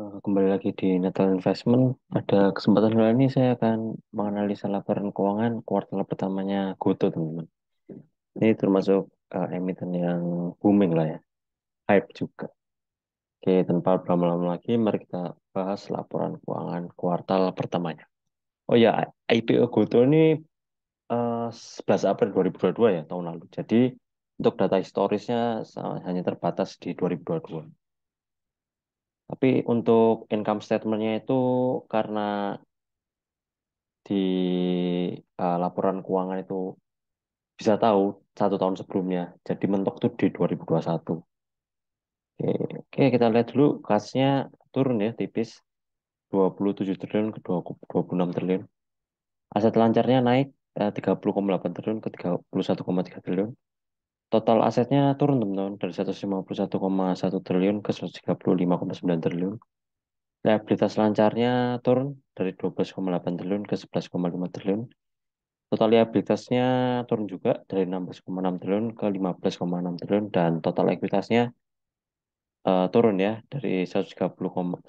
Kembali lagi di Natal Investment. Ada kesempatan kali ini saya akan menganalisa laporan keuangan kuartal pertamanya Goto, teman-teman. Ini termasuk emiten yang booming lah ya, hype juga. Oke, tanpa berlama-lama lagi, mari kita bahas laporan keuangan kuartal pertamanya. Oh ya, IPO Goto ini 11 April 2022 ya, tahun lalu. Jadi, untuk data historisnya hanya terbatas di 2022. Tapi untuk income statement-nya itu karena di laporan keuangan itu bisa tahu 1 tahun sebelumnya. Jadi mentok tuh di 2021. Oke, oke, kita lihat dulu kasnya turun ya tipis 27 triliun ke 26 triliun. Aset lancarnya naik 30,8 triliun ke 31,3 triliun. Total asetnya turun teman-teman dari 151,1 triliun ke 135,9 triliun. Liabilitas lancarnya turun dari 12,8 triliun ke 11,5 triliun. Total liabilitasnya turun juga dari 16,6 triliun ke 15,6 triliun dan total ekuitasnya turun ya dari 135,9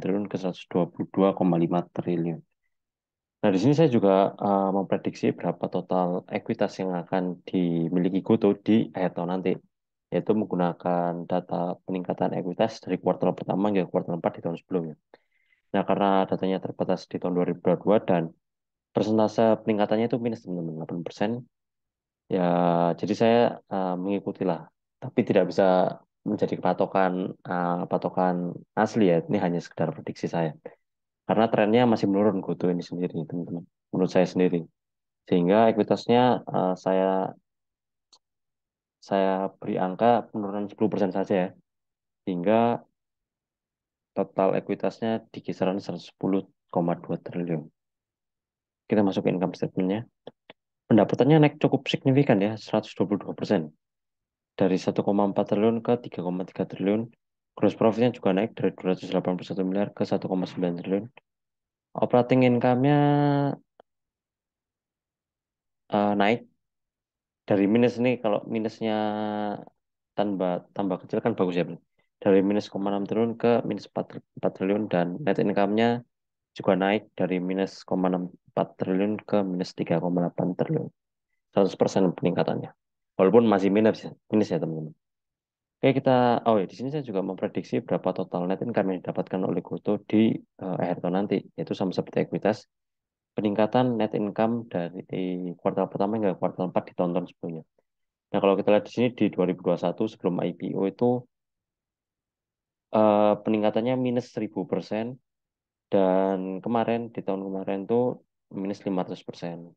triliun ke 122,5 triliun. Nah, di sini saya juga memprediksi berapa total ekuitas yang akan dimiliki Goto di akhir tahun nanti, yaitu menggunakan data peningkatan ekuitas dari kuartal pertama hingga kuartal 4 di tahun sebelumnya. Nah, karena datanya terbatas di tahun 2022 dan persentase peningkatannya itu minus teman-teman 8%. Ya, jadi saya mengikuti lah, tapi tidak bisa menjadi patokan asli ya. Ini hanya sekedar prediksi saya. Karena trennya masih menurun Goto ini sendiri, teman-teman. Menurut saya sendiri. Sehingga ekuitasnya saya beri angka penurunan 10% saja ya. Hingga total ekuitasnya di kisaran 110,2 triliun. Kita masuk ke income statement-nya. Pendapatannya naik cukup signifikan ya, 122%. Dari 1,4 triliun ke 3,3 triliun. Gross profit-nya juga naik dari 281 miliar ke 1,9 triliun. Operating income-nya naik dari minus ini, kalau minusnya tambah tambah kecil kan bagus ya, Bro. Dari minus 0,6 triliun ke minus 4 triliun dan net income-nya juga naik dari minus 0,64 triliun ke minus 3,8 triliun. 100% peningkatannya. Walaupun masih minus ya teman-teman. Oke, oh ya, di sini saya juga memprediksi berapa total net income yang didapatkan oleh Goto di akhir tahun nanti, yaitu sama seperti ekuitas, peningkatan net income dari kuartal pertama hingga kuartal 4 di tahun-tahun sebelumnya. Nah, kalau kita lihat di sini di 2021 sebelum IPO itu peningkatannya minus 1000% dan kemarin di tahun kemarin tuh minus 500%.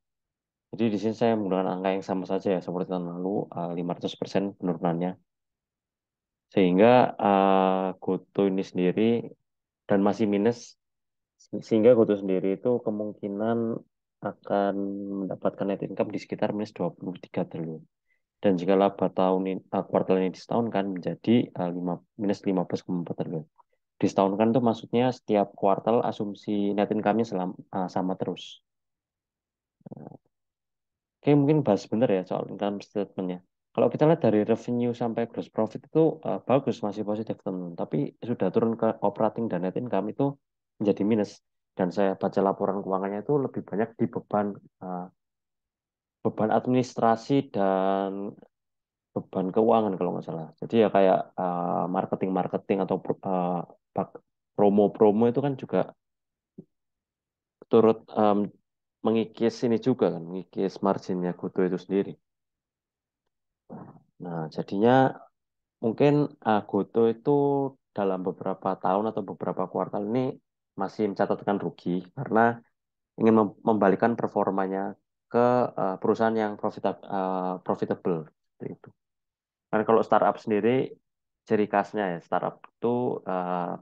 Jadi di sini saya menggunakan angka yang sama saja ya seperti tahun lalu 500% penurunannya. Sehingga Goto ini sendiri dan masih minus sehingga Goto sendiri itu kemungkinan akan mendapatkan net income di sekitar minus 23 triliun. Dan jika laba kuartal ini disetahunkan menjadi minus 15,4 triliun. Disetahunkan itu maksudnya setiap kuartal asumsi net income-nya sama terus. Oke, mungkin bahas sebentar ya soal income statement-nya. Kalau kita lihat dari revenue sampai gross profit itu bagus, masih positif teman. Tapi sudah turun ke operating dan net income itu menjadi minus. Dan saya baca laporan keuangannya itu lebih banyak di uh, beban administrasi dan beban keuangan kalau nggak salah. Jadi ya kayak marketing-marketing atau promo-promo itu kan juga turut mengikis ini juga kan, mengikis marginnya Goto itu sendiri. Nah, jadinya mungkin Goto itu dalam beberapa tahun atau beberapa kuartal ini masih mencatatkan rugi karena ingin membalikan performanya ke perusahaan yang profitable. Seperti itu. Karena kalau startup sendiri, ciri khasnya ya startup itu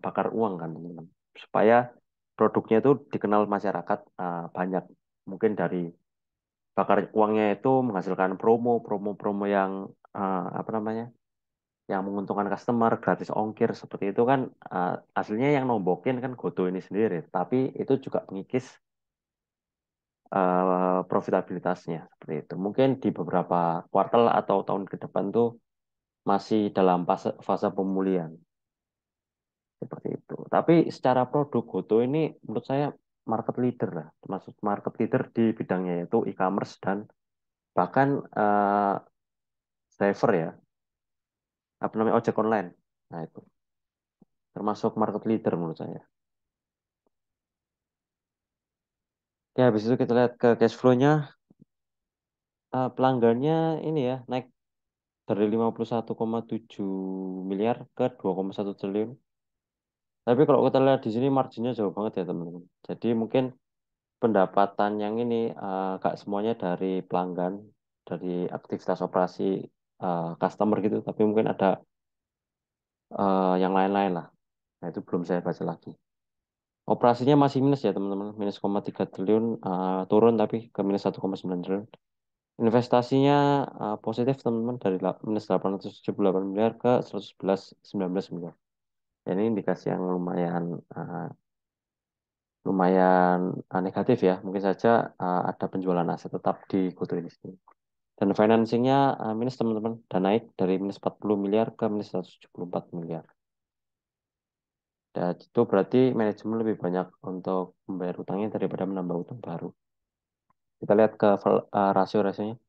bakar uang kan, teman-teman. Supaya produknya itu dikenal masyarakat banyak. Mungkin dari bakar uangnya itu menghasilkan promo yang apa namanya, yang menguntungkan customer, gratis ongkir seperti itu kan hasilnya yang nombokin kan Goto ini sendiri. Tapi itu juga mengikis profitabilitasnya seperti itu. Mungkin di beberapa kuartal atau tahun ke depan tuh masih dalam fase pemulihan. seperti itu. Tapi secara produk Goto ini menurut saya market leader lah, termasuk market leader di bidangnya yaitu e-commerce dan bahkan driver ya, apa namanya ojek online. Nah itu termasuk market leader menurut saya. Ya habis itu kita lihat ke cash flow-nya, pelanggannya ini ya naik dari 51,7 miliar ke 2,1 triliun. Tapi kalau kita lihat di sini marginnya jauh banget ya teman-teman. Jadi mungkin pendapatan yang ini gak semuanya dari pelanggan, dari aktivitas operasi customer gitu, tapi mungkin ada yang lain-lain lah. Nah itu belum saya baca lagi. Operasinya masih minus ya teman-teman, minus 0,3 triliun, turun tapi ke minus 1,9 triliun. Investasinya positif teman-teman dari minus 878 miliar ke 111,19 miliar. Dan ini indikasi yang lumayan uh, lumayan negatif ya. Mungkin saja ada penjualan aset tetap di Goto ini sendiri. Dan financingnya minus teman-teman, dan naik dari minus 40 miliar ke minus 174 miliar. Dan itu berarti manajemen lebih banyak untuk membayar utangnya daripada menambah utang baru. Kita lihat ke rasio-rasionya.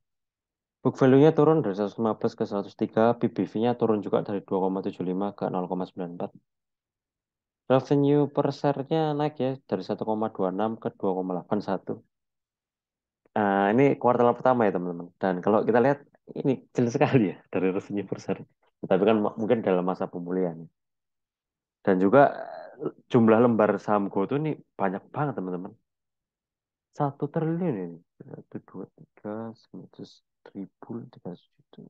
Book value-nya turun dari 115 ke 103, PBV-nya turun juga dari 2,75 ke 0,94. Revenue per share-nya naik ya dari 1,26 ke 2,81. Ini kuartal pertama ya teman-teman. Dan kalau kita lihat ini kecil sekali ya dari revenue per share. Tapi kan mungkin dalam masa pemulihan. Dan juga jumlah lembar saham Goto ini banyak banget teman-teman. 1 triliun ini. Satu, dua, tiga, 900.000, 300 juta.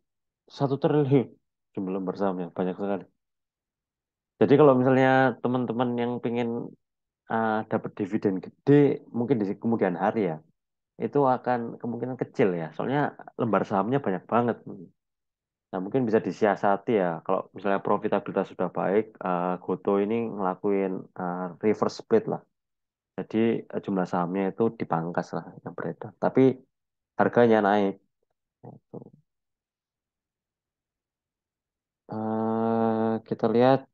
1 triliun jumlah lembar sahamnya. Banyak sekali. Jadi kalau misalnya teman-teman yang pengen dapat dividen gede, mungkin di kemudian hari ya, itu akan kemungkinan kecil ya. Soalnya lembar sahamnya banyak banget. Nah, mungkin bisa disiasati ya. Kalau misalnya profitabilitas sudah baik, Goto ini ngelakuin reverse split lah. Jadi jumlah sahamnya itu dipangkas lah yang beredar. Tapi harganya naik. Gitu. Kita lihat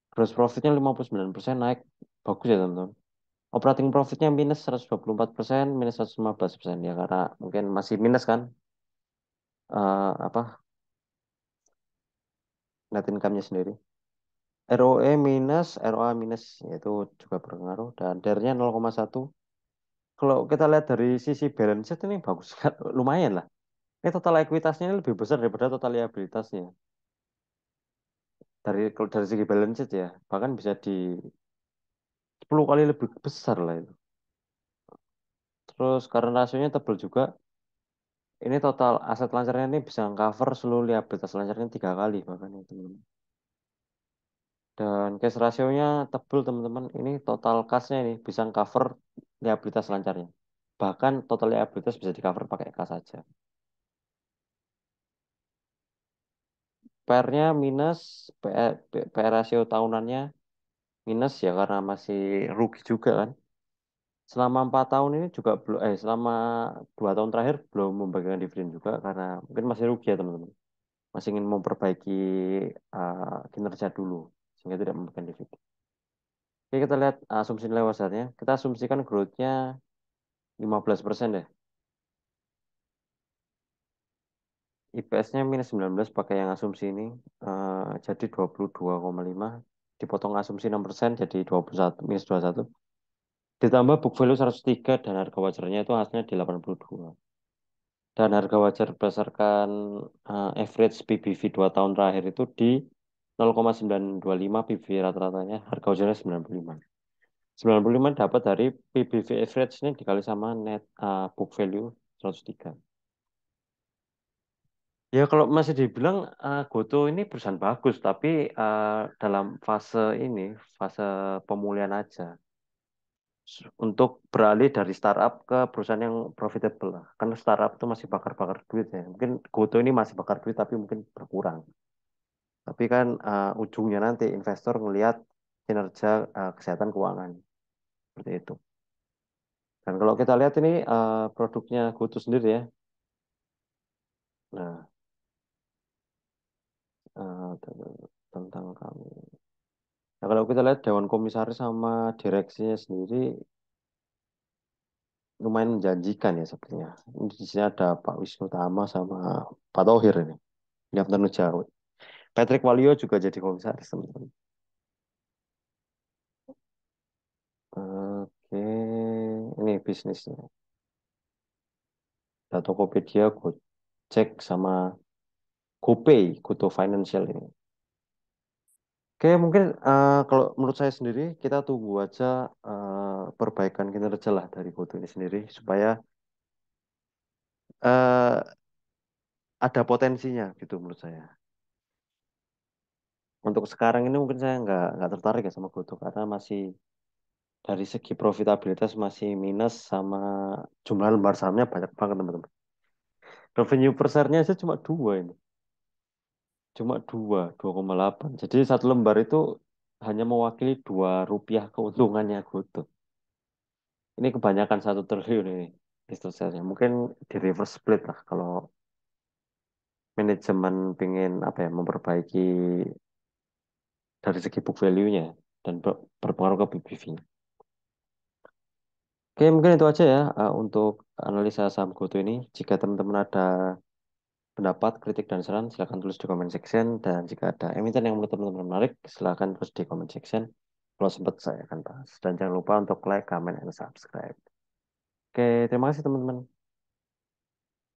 gross profitnya 59% naik. Bagus ya teman-teman. Operating profitnya minus 124%, minus 115% ya karena mungkin masih minus kan apa net income-nya sendiri. ROE minus, ROA minus yaitu juga berpengaruh dan DER-nya 0,1. Kalau kita lihat dari sisi balance sheet ini bagus, lumayan lah. Ini total ekuitasnya ini lebih besar daripada total liabilitasnya. Kalau dari segi balance sheet ya, bahkan bisa di 10 kali lebih besar lah itu. Terus karena rasionya tebal juga, ini total aset lancarnya ini bisa cover seluruh liabilitas lancarnya 3 kali bahkan itu. Dan cash rasionya tebal teman-teman. Ini total kasnya ini bisa cover liabilitas lancarnya. Bahkan total liabilitas bisa di cover pakai kas saja. PR-nya minus, PR rasio tahunannya minus ya karena masih rugi juga kan. Selama 4 tahun ini juga belum, selama 2 tahun terakhir belum membagikan dividen juga karena mungkin masih rugi ya teman-teman. Masih ingin memperbaiki kinerja dulu sehingga tidak membagikan dividen. Oke, kita lihat asumsi nilai wasarnya. Kita asumsikan growth-nya 15% deh. IPS-nya minus 19 pakai yang asumsi ini. Jadi 22,5. Dipotong asumsi 6% jadi 21, minus 21. Ditambah book value 103 dan harga wajarnya itu hasilnya di 82. Dan harga wajar berdasarkan average PBV 2 tahun terakhir itu di 0,925 PBV rata-ratanya. Harga wajarnya 95. 95 dapat dari PBV average ini dikali sama net book value 103. Ya kalau masih dibilang Goto ini perusahaan bagus, tapi dalam fase ini, fase pemulihan aja. Untuk beralih dari startup ke perusahaan yang profitable lah. Kan startup itu masih bakar-bakar duit ya. Mungkin Goto ini masih bakar duit tapi mungkin berkurang. Tapi kan ujungnya nanti investor ngelihat kinerja kesehatan keuangan seperti itu. Dan kalau kita lihat ini produknya Goto sendiri ya. Nah, tentang kami. Nah, kalau kita lihat Dewan Komisaris sama direksinya sendiri lumayan menjanjikan ya sepertinya. Di sini ada Pak Wisnu Tama sama Pak Thohir ini, yang Jauh. Patrick Walio juga jadi komisaris teman-teman. Oke, ini bisnisnya. Ada Tokopedia, Gojek sama GoPay, Goto Financial ini. Oke, mungkin kalau menurut saya sendiri kita tunggu aja perbaikan kinerja lah dari Goto ini sendiri supaya eh, ada potensinya gitu menurut saya. Untuk sekarang ini mungkin saya nggak tertarik ya sama Goto karena masih dari segi profitabilitas masih minus sama jumlah lembar sahamnya banyak banget teman-teman. Revenue per share-nya aja cuma dua ini. Cuma dua koma delapan. Jadi satu lembar itu hanya mewakili Rp2 keuntungannya Goto. Ini kebanyakan 1 triliun ini istilahnya. Mungkin di reverse split lah kalau manajemen pengen apa ya memperbaiki dari segi book value-nya dan berpengaruh ke BBV-nya. Oke, mungkin itu aja ya untuk analisa saham Goto ini. Jika teman-teman ada pendapat, kritik, dan saran, silakan tulis di comment section. Dan jika ada emiten yang menurut teman-teman menarik, silakan tulis di comment section. Kalau sempat saya akan bahas. Dan jangan lupa untuk like, comment, and subscribe. Oke, terima kasih teman-teman.